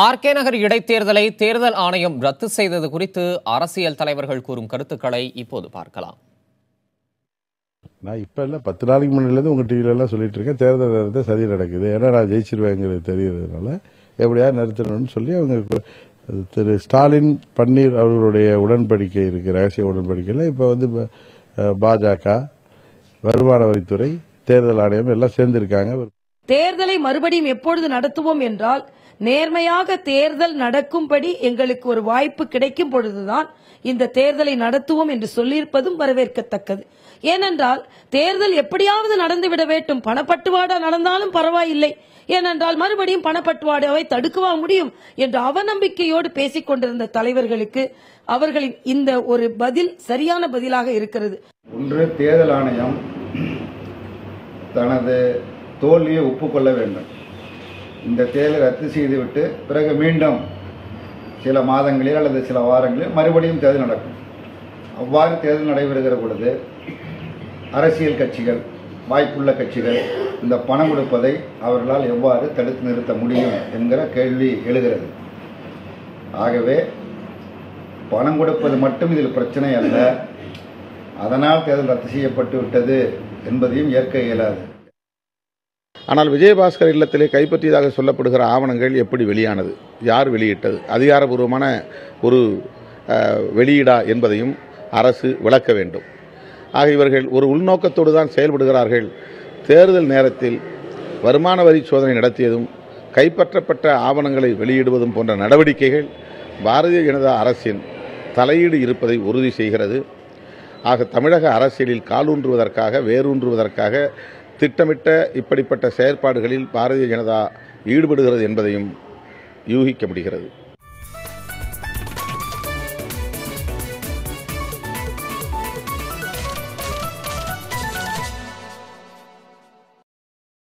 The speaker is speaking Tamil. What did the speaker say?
ஆர்கே நகர் இடைத்தேர்தலை தேர்தல் ஆணையம் ரத்து செய்தது குறித்து அரசியல் தலைவர்கள் கூறும் கருத்துக்களை இப்போது பார்க்கலாம். நான் இப்ப இல்ல 10 நாளைக்கு முன்னாடிலேருந்து உங்க டிவில எல்லாம் சொல்லிட்டு இருக்கேன், தேர்தல் நேரத்தை சதி நடக்குது, ஏன்னா நான் ஜெயிச்சிருவேங்கிறது தெரியறதுனால எப்படியா நிறுத்தணும்னு சொல்லி அவங்க திரு ஸ்டாலின் பன்னீர் அவர்களுடைய உடன்படிக்கை இருக்கு, ரகசிய உடன்படிக்கையில் இப்ப பாஜக, வருமான வரித்துறை, தேர்தல் ஆணையம் எல்லாம் சேர்ந்திருக்காங்க. தேர்தலை மறுபடியும் எப்பொழுது நடத்துவோம் என்றால், நேர்மையாக தேர்தல் நடக்கும்படி எங்களுக்கு ஒரு வாய்ப்பு கிடைக்கும் பொழுதுதான் இந்த தேர்தலை நடத்துவோம் என்று சொல்லியிருப்பதும் வரவேற்கத்தக்கது. ஏனென்றால் தேர்தல் எப்படியாவது நடந்துவிட வேண்டும், பணப்பட்டுவாடா நடந்தாலும் பரவாயில்லை, ஏனென்றால் மறுபடியும் பணப்பட்டுவாடாவை தடுக்கவா முடியும் என்ற அவநம்பிக்கையோடு பேசிக் கொண்டிருந்த தலைவர்களுக்கு அவர்களின் இந்த ஒரு பதில் சரியான பதிலாக இருக்கிறது. ஒன்று, தேர்தல் ஆணையம் தனது தோல்வியை ஒப்புக்கொள்ள வேண்டும். இந்த தேர்தலை ரத்து செய்துவிட்டு பிறகு மீண்டும் சில மாதங்களில் அல்லது சில வாரங்களில் மறுபடியும் தேர்தல் நடக்கும். அவ்வாறு தேர்தல் நடைபெறுகிற பொழுது அரசியல் கட்சிகள், வாய்ப்புள்ள கட்சிகள் இந்த பணம் கொடுப்பதை அவர்களால் எவ்வாறு தடுத்து நிறுத்த முடியும் என்கிற கேள்வி எழுகிறது. ஆகவே பணம் கொடுப்பது மட்டும் இதில் பிரச்சனை அல்ல, அதனால் தேர்தல் ரத்து செய்யப்பட்டு விட்டது என்பதையும் ஏற்க இயலாது. ஆனால் விஜயபாஸ்கர் இல்லத்திலே கைப்பற்றியதாக சொல்லப்படுகிற ஆவணங்கள் எப்படி வெளியானது, யார் வெளியிட்டது, அதிகாரபூர்வமான ஒரு வெளியீடா என்பதையும் அரசு விளக்க வேண்டும். ஆக இவர்கள் ஒரு உள்நோக்கத்தோடு தான் செயல்படுகிறார்கள். தேர்தல் நேரத்தில் வருமான வரி சோதனை நடத்தியதும் கைப்பற்றப்பட்ட ஆவணங்களை வெளியிடுவதும் போன்ற நடவடிக்கைகள் பாரதிய ஜனதா அரசின் தலையீடு இருப்பதை உறுதி செய்கிறது. ஆக தமிழக அரசியலில் காலூன்றுவதற்காக, வேரூன்றுவதற்காக திட்டமிட்ட இப்படிப்பட்ட செயற்பாடுகளில் பாரதிய ஜனதா ஈடுபடுகிறது என்பதையும் யூகிக்க முடிகிறது.